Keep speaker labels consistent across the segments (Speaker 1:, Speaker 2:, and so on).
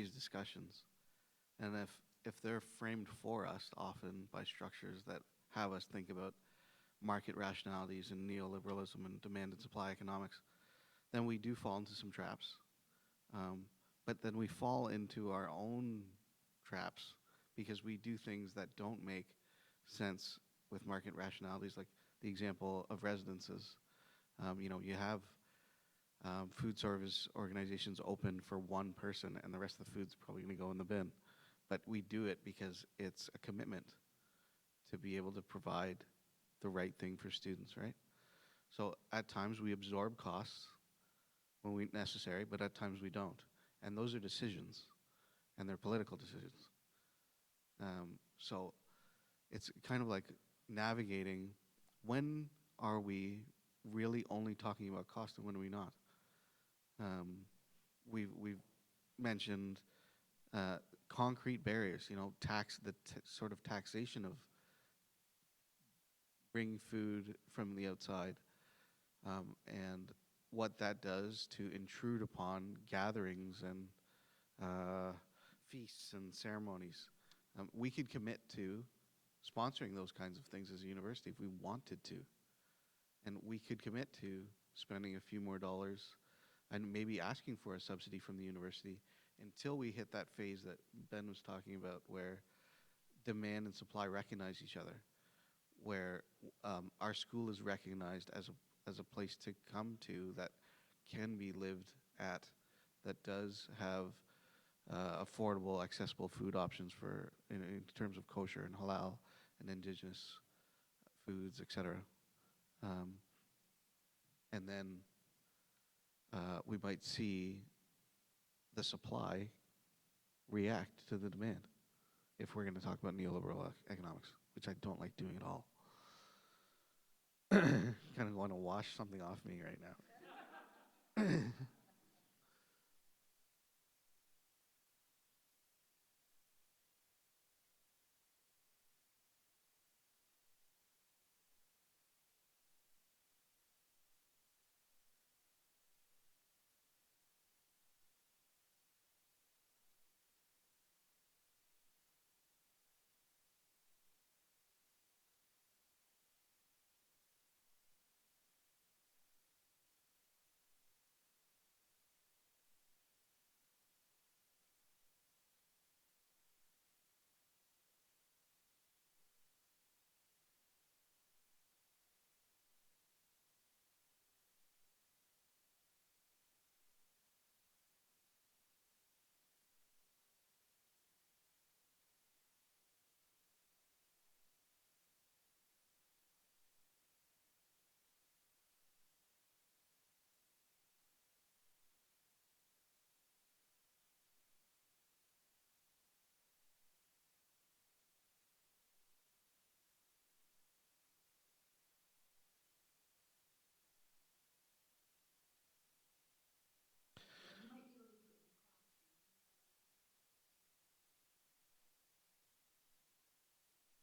Speaker 1: these discussions. And if they're framed for us often by structures that have us think about market rationalities and neoliberalism and demand and supply economics, then we do fall into some traps. But then we fall into our own traps because we do things that don't make sense with market rationalities, like the example of residences. You have food service organizations open for one person and the rest of the food's probably going to go in the bin. But we do it because it's a commitment to be able to provide the right thing for students, right? So at times we absorb costs when necessary, but at times we don't. And those are decisions, and they're political decisions. So it's kind of like navigating, when are we really only talking about cost and when are we not? We've mentioned concrete barriers, sort of taxation of bringing food from the outside, and what that does to intrude upon gatherings and feasts and ceremonies. We could commit to sponsoring those kinds of things as a university if we wanted to. And we could commit to spending a few more dollars and maybe asking for a subsidy from the university until we hit that phase that Ben was talking about, where demand and supply recognize each other, where our school is recognized as a place to come to that can be lived at, that does have affordable, accessible food options for in terms of kosher and halal and indigenous foods, etc. And then we might see the supply react to the demand if we're going to talk about neoliberal economics, which I don't like doing at all. Kind of want to wash something off me right now.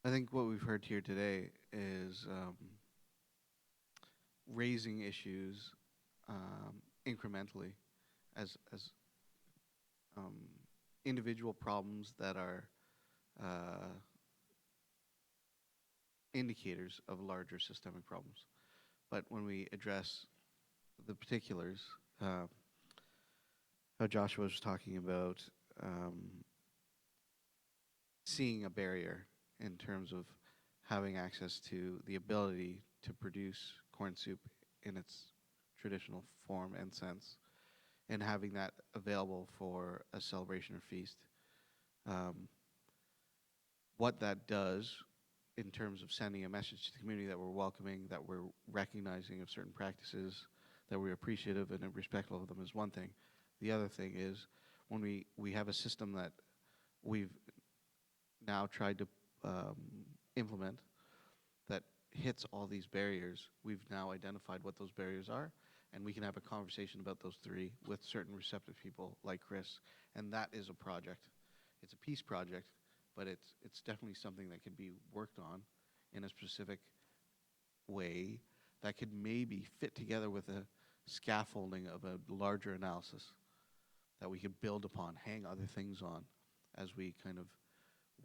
Speaker 1: I think what we've heard here today is raising issues incrementally as individual problems that are indicators of larger systemic problems. But when we address the particulars, how Joshua was talking about seeing a barrier in terms of having access to the ability to produce corn soup in its traditional form and sense, and having that available for a celebration or feast. What that does in terms of sending a message to the community that we're welcoming, that we're recognizing of certain practices, that we're appreciative and respectful of them is one thing. The other thing is when we have a system that we've now tried to implement that hits all these barriers, we've now identified what those barriers are, and we can have a conversation about those three with certain receptive people like Chris, and that is a project. It's a peace project, but it's definitely something that could be worked on in a specific way that could maybe fit together with a scaffolding of a larger analysis. that we could build upon, hang other things on, as we kind of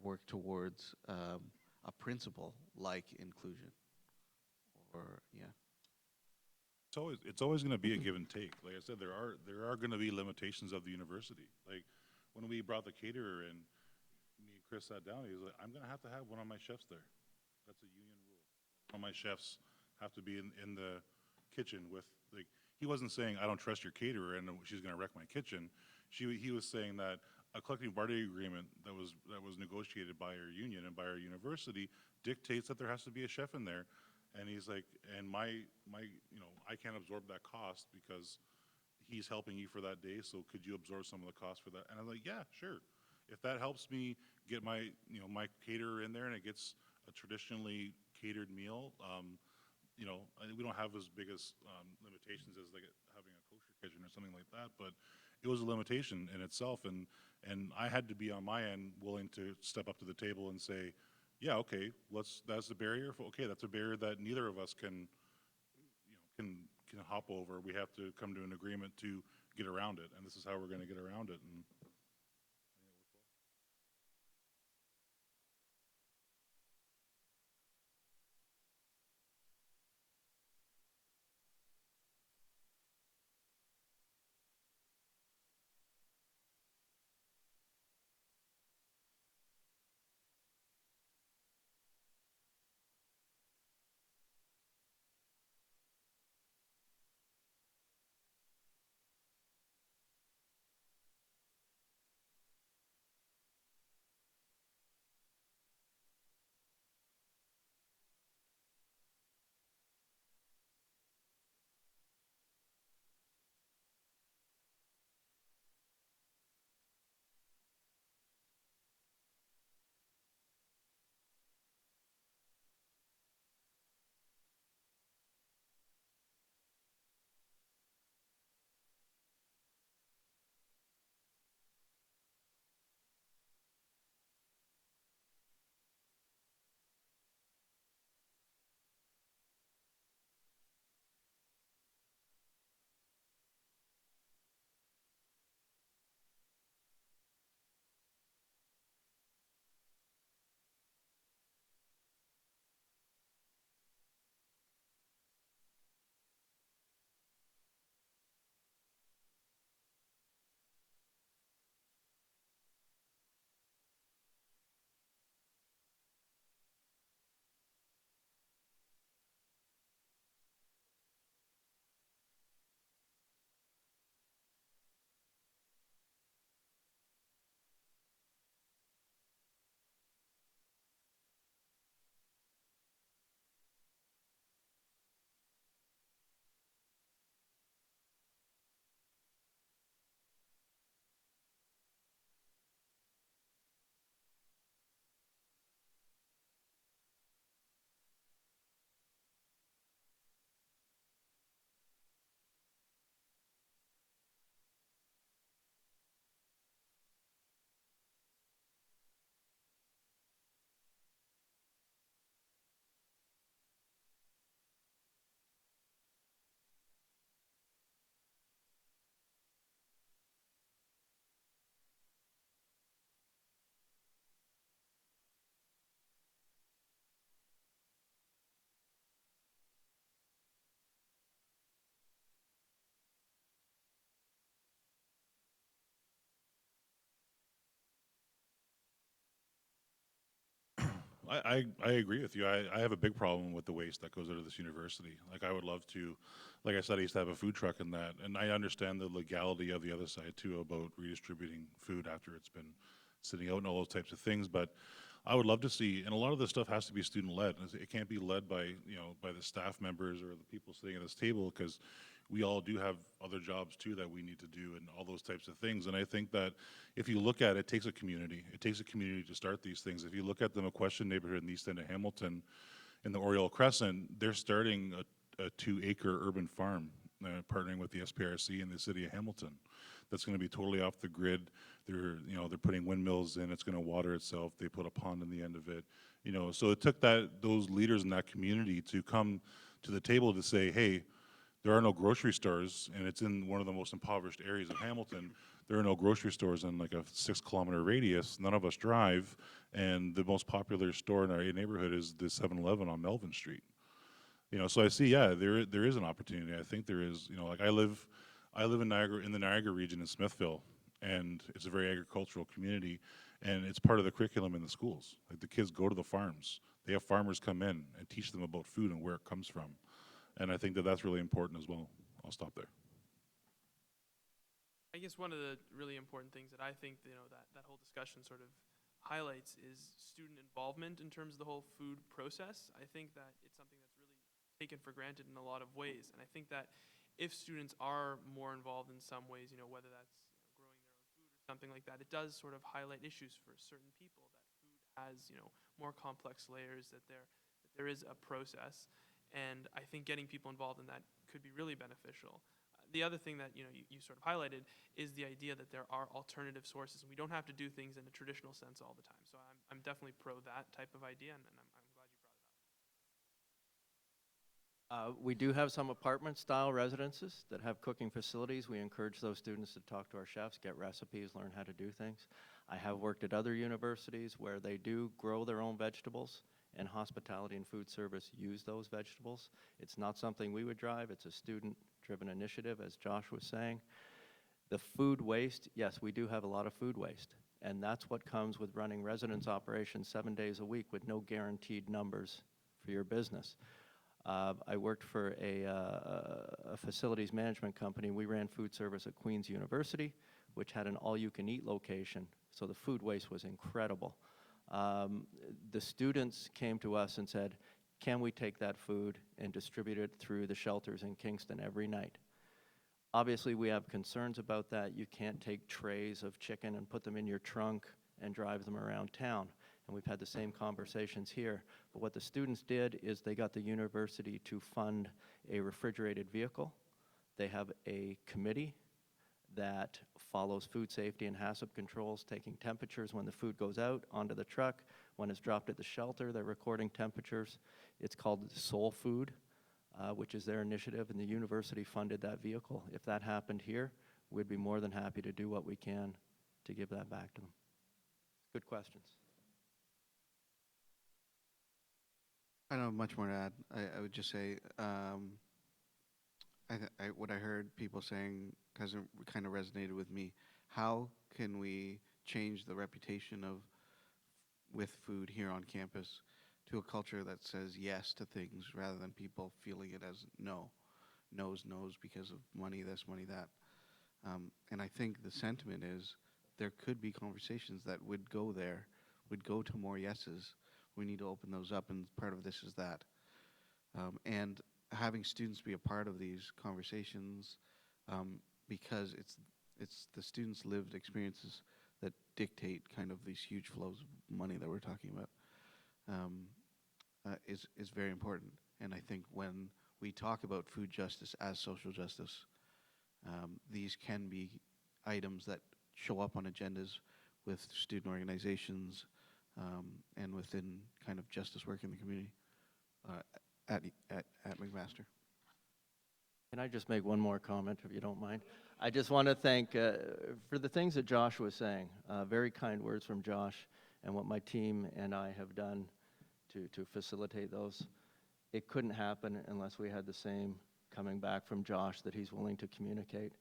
Speaker 1: work towards a principle like inclusion. Or yeah.
Speaker 2: It's always going to be a give and take. Like I said, there are going to be limitations of the university. Like when we brought the caterer in, me and Chris sat down. He was like, "I'm going to have one of my chefs there. That's a union rule. One of my chefs have to be in the kitchen with like." He wasn't saying I don't trust your caterer and she's going to wreck my kitchen. He was saying that a collective bargaining agreement that was negotiated by our union and by our university dictates that there has to be a chef in there. And he's like, and I can't absorb that cost because he's helping you for that day. So could you absorb some of the cost for that? And I'm like, yeah, sure. If that helps me get my caterer in there and it gets a traditionally catered meal, we don't have as big as limitations as like having a kosher kitchen or something like that. But it was a limitation in itself, and I had to be on my end willing to step up to the table and say, yeah, okay, that's the barrier. Okay, that's a barrier that neither of us can hop over. We have to come to an agreement to get around it, and this is how we're going to get around it. And I agree with you. I have a big problem with the waste that goes out of this university. Like I would love to, like I said, I used to have a food truck in that, and I understand the legality of the other side too about redistributing food after it's been sitting out and all those types of things. But I would love to see, and a lot of this stuff has to be student led. It can't be led by by the staff members or the people sitting at this table because we all do have other jobs too that we need to do and all those types of things. And I think that if you look at it, it takes a community. It takes a community to start these things. If you look at the McQuestion neighborhood in the east end of Hamilton, in the Oriole Crescent, they're starting a 2-acre urban farm, partnering with the SPRC and the city of Hamilton. That's going to be totally off the grid. They're putting windmills in. It's going to water itself. They put a pond in the end of it. So it took those leaders in that community to come to the table to say, hey, there are no grocery stores, and it's in one of the most impoverished areas of Hamilton. there are no grocery stores in like a 6 kilometer radius. None of us drive, and the most popular store in our neighborhood is the 7-Eleven on Melvin Street. You know, so I see, yeah, there is an opportunity. I think there is. You know, like I live in Niagara, in the Niagara region in Smithville, and it's a very agricultural community, and it's part of the curriculum in the schools. Like the kids go to the farms. They have farmers come in and teach them about food and where it comes from, and I think that that's really important as well. I'll stop there.
Speaker 3: I guess one of the really important things that I think, you know, that whole discussion sort of highlights is student involvement in terms of the whole food process. I think that it's something that's really taken for granted in a lot of ways, and I think that if students are more involved in some ways, you know, whether that's, you know, growing their own food or something like that, it does sort of highlight issues for certain people, that food has, you know, more complex layers, that there is a process, and I think getting people involved in that could be really beneficial. The other thing that, you know, you sort of highlighted is the idea that there are alternative sources, and we don't have to do things in a traditional sense all the time. So I'm definitely pro that type of idea, and I'm glad you brought it up.
Speaker 4: We do have some apartment-style residences that have cooking facilities. We encourage those students to talk to our chefs, get recipes, learn how to do things. I have worked at other universities where they do grow their own vegetables, and hospitality and food service use those vegetables. It's not something we would drive. It's a student-driven initiative, as Josh was saying. The food waste, yes, we do have a lot of food waste, and that's what comes with running residence operations 7 days a week with no guaranteed numbers for your business. I worked for a facilities management company. We ran food service at Queen's University, which had an all-you-can-eat location, so the food waste was incredible. The students came to us and said, can we take that food and distribute it through the shelters in Kingston every night? Obviously, we have concerns about that. You can't take trays of chicken and put them in your trunk and drive them around town. And we've had the same conversations here. But what the students did is they got the university to fund a refrigerated vehicle. They have a committee that follows food safety and HACCP controls, taking temperatures when the food goes out onto the truck. When it's dropped at the shelter, they're recording temperatures. It's called Soul Food, which is their initiative, and the university funded that vehicle. If that happened here, we'd be more than happy to do what we can to give that back to them. Good questions.
Speaker 1: I don't have much more to add. I would just say what I heard people saying hasn't kind of resonated with me. How can we change the reputation of with food here on campus to a culture that says yes to things rather than people feeling it as no, no's because of money this, money that. And I think the sentiment is there could be conversations that would go there, would go to more yeses. We need to open those up, and part of this is that. And having students be a part of these conversations, because it's the students' lived experiences that dictate kind of these huge flows of money that we're talking about, is very important. And I think when we talk about food justice as social justice, these can be items that show up on agendas with student organizations, and within kind of justice work in the community at McMaster.
Speaker 4: Can I just make one more comment, if you don't mind? I just want to thank, for the things that Josh was saying, very kind words from Josh, and what my team and I have done to facilitate those. It couldn't happen unless we had the same coming back from Josh that he's willing to communicate.